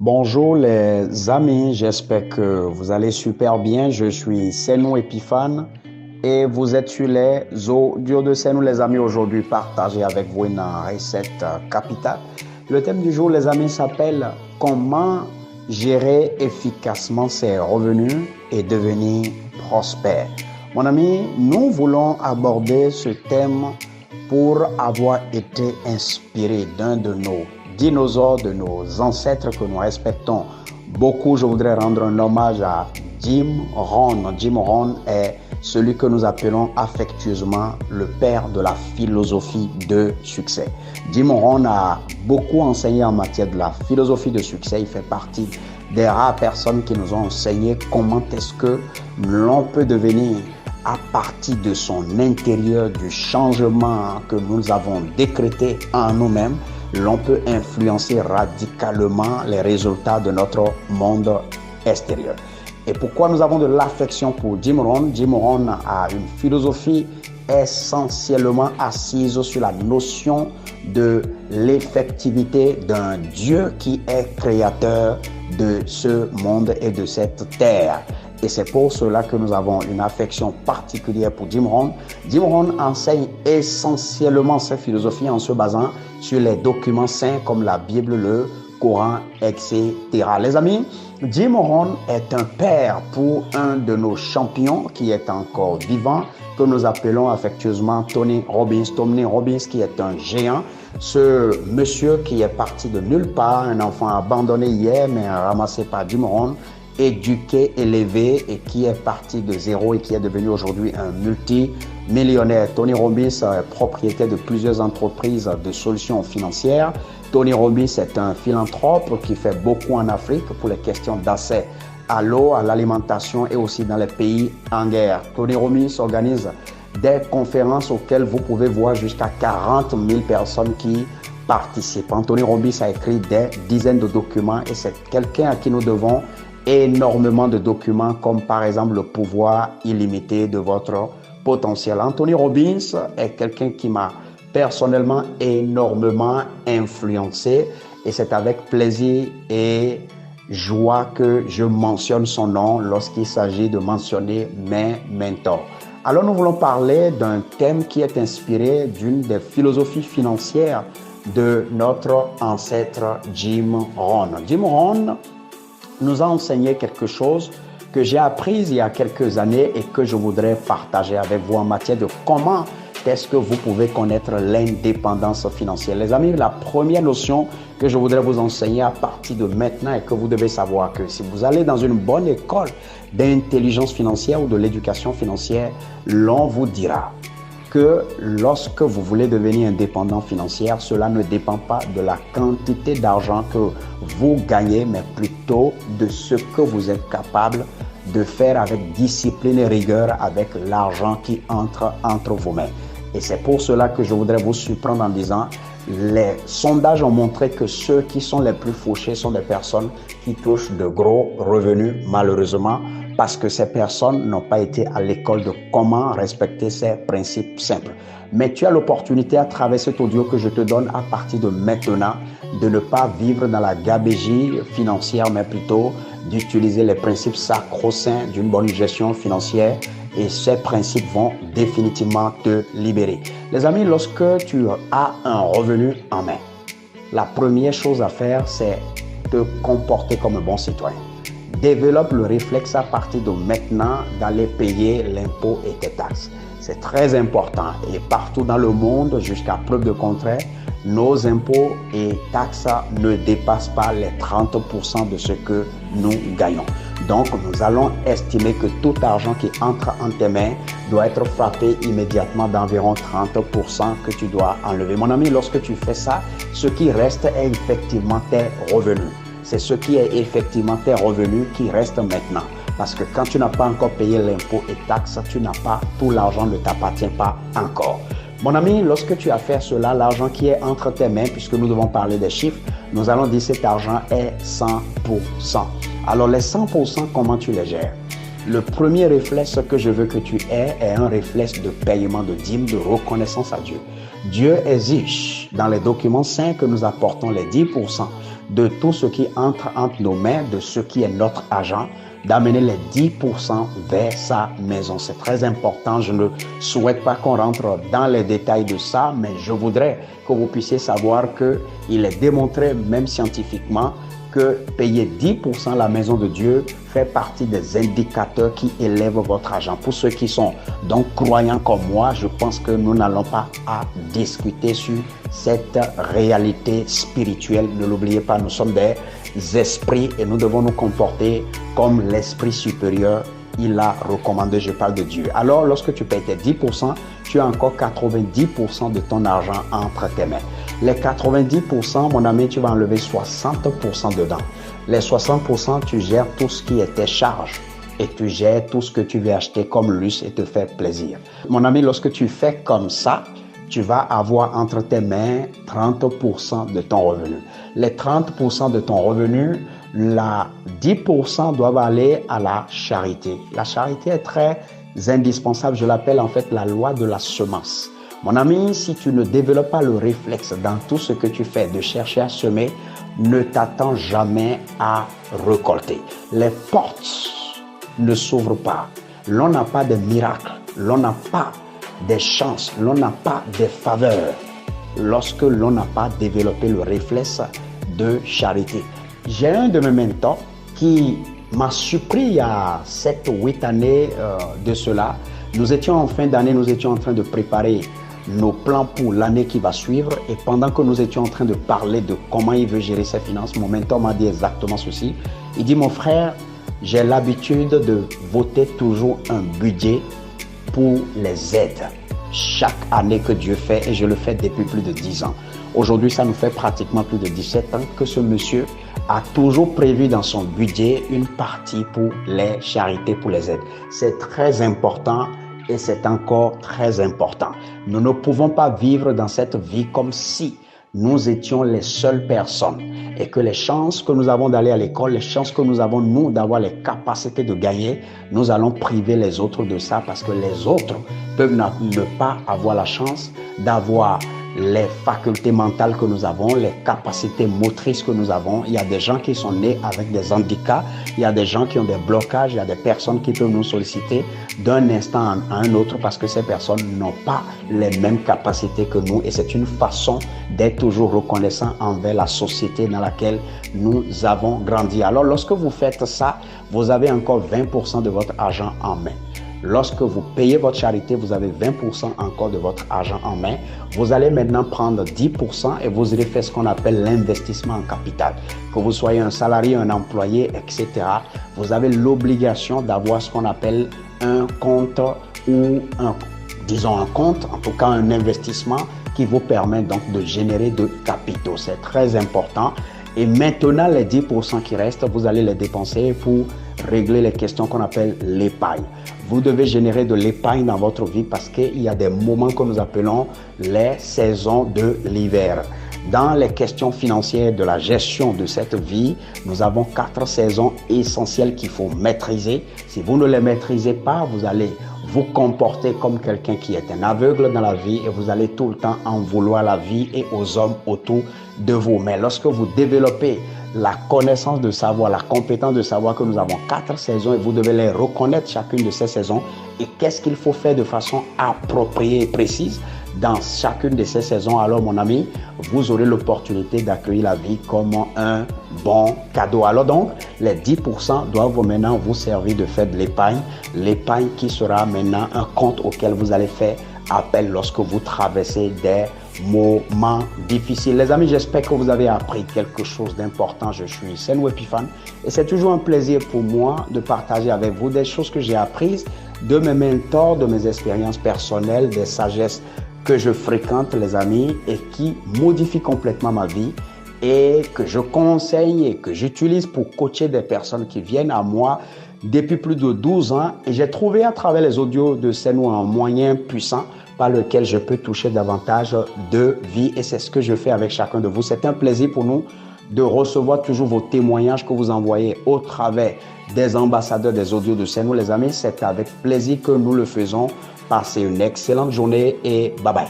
Bonjour les amis, j'espère que vous allez super bien. Je suis Senou Epiphane et vous êtes sur les audios de Senou les amis. Aujourd'hui, partager avec vous une recette capitale. Le thème du jour, les amis, s'appelle Comment gérer efficacement ses revenus et devenir prospère. Mon ami, nous voulons aborder ce thème pour avoir été inspiré d'un de nos dinosaures, de nos ancêtres que nous respectons beaucoup. Je voudrais rendre un hommage à Jim Rohn. Jim Rohn est celui que nous appelons affectueusement le père de la philosophie de succès. Jim Rohn a beaucoup enseigné en matière de la philosophie de succès. Il fait partie des rares personnes qui nous ont enseigné comment est-ce que l'on peut devenir à partir de son intérieur, du changement que nous avons décrété en nous-mêmes, l'on peut influencer radicalement les résultats de notre monde extérieur. Et pourquoi nous avons de l'affection pour Jim Rohn? Jim Rohn a une philosophie essentiellement assise sur la notion de l'effectivité d'un Dieu qui est créateur de ce monde et de cette terre. Et c'est pour cela que nous avons une affection particulière pour Jim Rohn. Jim Rohn enseigne essentiellement sa philosophie en se basant sur les documents saints comme la Bible, le Coran, etc. Les amis, Jim Rohn est un père pour un de nos champions qui est encore vivant, que nous appelons affectueusement Tony Robbins. Tony Robbins qui est un géant. Ce monsieur qui est parti de nulle part, un enfant abandonné hier mais ramassé par Jim Rohn, éduqué, élevé et qui est parti de zéro et qui est devenu aujourd'hui un multimillionnaire. Tony Robbins est propriétaire de plusieurs entreprises de solutions financières. Tony Robbins est un philanthrope qui fait beaucoup en Afrique pour les questions d'accès à l'eau, à l'alimentation et aussi dans les pays en guerre. Tony Robbins organise des conférences auxquelles vous pouvez voir jusqu'à 40 000 personnes qui participent. Tony Robbins a écrit des dizaines de documents et c'est quelqu'un à qui nous devons énormément de documents comme par exemple le pouvoir illimité de votre potentiel. Anthony Robbins est quelqu'un qui m'a personnellement énormément influencé et c'est avec plaisir et joie que je mentionne son nom lorsqu'il s'agit de mentionner mes mentors. Alors nous voulons parler d'un thème qui est inspiré d'une des philosophies financières de notre ancêtre Jim Rohn. Jim Rohn nous a enseigné quelque chose que j'ai appris il y a quelques années et que je voudrais partager avec vous en matière de comment est-ce que vous pouvez connaître l'indépendance financière. Les amis, la première notion que je voudrais vous enseigner à partir de maintenant est que vous devez savoir que si vous allez dans une bonne école d'intelligence financière ou de l'éducation financière, l'on vous dira que lorsque vous voulez devenir indépendant financier, cela ne dépend pas de la quantité d'argent que vous gagnez, mais plutôt de ce que vous êtes capable de faire avec discipline et rigueur avec l'argent qui entre vos mains. Et c'est pour cela que je voudrais vous surprendre en disant, les sondages ont montré que ceux qui sont les plus fauchés sont des personnes qui touchent de gros revenus, malheureusement, parce que ces personnes n'ont pas été à l'école de comment respecter ces principes simples. Mais tu as l'opportunité à travers cet audio que je te donne à partir de maintenant de ne pas vivre dans la gabegie financière, mais plutôt d'utiliser les principes sacro-saints d'une bonne gestion financière et ces principes vont définitivement te libérer. Les amis, lorsque tu as un revenu en main, la première chose à faire, c'est te comporter comme un bon citoyen. Développe le réflexe à partir de maintenant d'aller payer l'impôt et tes taxes. C'est très important et partout dans le monde, jusqu'à preuve de contraire, nos impôts et taxes ne dépassent pas les 30% de ce que nous gagnons. Donc, nous allons estimer que tout argent qui entre en tes mains doit être frappé immédiatement d'environ 30% que tu dois enlever. Mon ami, lorsque tu fais ça, ce qui reste est effectivement tes revenus. C'est ce qui est effectivement tes revenus qui restent maintenant. Parce que quand tu n'as pas encore payé l'impôt et taxes, tu n'as pas, tout l'argent ne t'appartient pas encore. Mon ami, lorsque tu as fait cela, l'argent qui est entre tes mains, puisque nous devons parler des chiffres, nous allons dire que cet argent est 100%. Alors les 100%, comment tu les gères? Le premier réflexe que je veux que tu aies est un réflexe de paiement de dîme, de reconnaissance à Dieu. Dieu exige dans les documents saints que nous apportons les 10% de tout ce qui entre nos mains, de ce qui est notre argent, d'amener les 10% vers sa maison. C'est très important. Je ne souhaite pas qu'on rentre dans les détails de ça, mais je voudrais que vous puissiez savoir qu'il est démontré, même scientifiquement, que payer 10% la maison de Dieu fait partie des indicateurs qui élèvent votre argent. Pour ceux qui sont donc croyants comme moi, je pense que nous n'allons pas à discuter sur cette réalité spirituelle. Ne l'oubliez pas, nous sommes des esprits et nous devons nous comporter comme l'esprit supérieur il a recommandé. Je parle de Dieu. Alors, lorsque tu payes tes 10%, tu as encore 90% de ton argent entre tes mains. Les 90%, mon ami, tu vas enlever 60% dedans. Les 60%, tu gères tout ce qui est tes charges et tu gères tout ce que tu veux acheter comme luxe et te faire plaisir. Mon ami, lorsque tu fais comme ça, tu vas avoir entre tes mains 30% de ton revenu. Les 30% de ton revenu, la 10% doivent aller à la charité. La charité est très indispensable. Je l'appelle en fait la loi de la semence. Mon ami, si tu ne développes pas le réflexe dans tout ce que tu fais de chercher à semer, ne t'attends jamais à récolter. Les portes ne s'ouvrent pas. L'on n'a pas de miracle. L'on n'a pas des chances. L'on n'a pas des faveurs lorsque l'on n'a pas développé le réflexe de charité. J'ai un de mes mentors qui m'a surpris il y a 7 ou 8 années de cela. Nous étions en fin d'année, nous étions en train de préparer nos plans pour l'année qui va suivre. Et pendant que nous étions en train de parler de comment il veut gérer ses finances, mon mentor m'a dit exactement ceci. Il dit, mon frère, j'ai l'habitude de voter toujours un budget pour les aides. Chaque année que Dieu fait, et je le fais depuis plus de 10 ans. Aujourd'hui, ça nous fait pratiquement plus de 17 ans que ce monsieur a toujours prévu dans son budget une partie pour les charités, pour les aides. C'est très important et c'est encore très important. Nous ne pouvons pas vivre dans cette vie comme si nous étions les seules personnes et que les chances que nous avons d'aller à l'école, les chances que nous avons, nous, d'avoir les capacités de gagner, nous allons priver les autres de ça parce que les autres peuvent ne pas avoir la chance d'avoir les facultés mentales que nous avons, les capacités motrices que nous avons. Il y a des gens qui sont nés avec des handicaps, il y a des gens qui ont des blocages, il y a des personnes qui peuvent nous solliciter d'un instant à un autre parce que ces personnes n'ont pas les mêmes capacités que nous et c'est une façon d'être toujours reconnaissant envers la société dans laquelle nous avons grandi. Alors lorsque vous faites ça, vous avez encore 20% de votre argent en main. Lorsque vous payez votre charité, vous avez 20% encore de votre argent en main. Vous allez maintenant prendre 10% et vous allez faire ce qu'on appelle l'investissement en capital. Que vous soyez un salarié, un employé, etc. Vous avez l'obligation d'avoir ce qu'on appelle un compte ou un compte, en tout cas un investissement qui vous permet donc de générer de capitaux. C'est très important. Et maintenant, les 10% qui restent, vous allez les dépenser pour régler les questions qu'on appelle l'épargne. Vous devez générer de l'épargne dans votre vie parce qu'il y a des moments que nous appelons les saisons de l'hiver. Dans les questions financières de la gestion de cette vie, nous avons 4 saisons essentielles qu'il faut maîtriser. Si vous ne les maîtrisez pas, vous allez vous comporter comme quelqu'un qui est un aveugle dans la vie et vous allez tout le temps en vouloir la vie et aux hommes autour de vous. Mais lorsque vous développez la connaissance de savoir, la compétence de savoir que nous avons 4 saisons et vous devez les reconnaître chacune de ces saisons et qu'est-ce qu'il faut faire de façon appropriée et précise dans chacune de ces saisons, alors mon ami, vous aurez l'opportunité d'accueillir la vie comme un bon cadeau. Alors donc, les 10% doivent maintenant vous servir de faire de l'épargne qui sera maintenant un compte auquel vous allez faire appel lorsque vous traversez des moments difficiles. Les amis, j'espère que vous avez appris quelque chose d'important. Je suis Senou Epiphane et c'est toujours un plaisir pour moi de partager avec vous des choses que j'ai apprises de mes mentors, de mes expériences personnelles, des sagesses que je fréquente, les amis, et qui modifient complètement ma vie et que je conseille et que j'utilise pour coacher des personnes qui viennent à moi depuis plus de 12 ans. Et j'ai trouvé à travers les audios de Senou un moyen puissant par lequel je peux toucher davantage de vie. Et c'est ce que je fais avec chacun de vous. C'est un plaisir pour nous de recevoir toujours vos témoignages que vous envoyez au travers des ambassadeurs des audios de Senou. Les amis, c'est avec plaisir que nous le faisons. Passez une excellente journée et bye bye.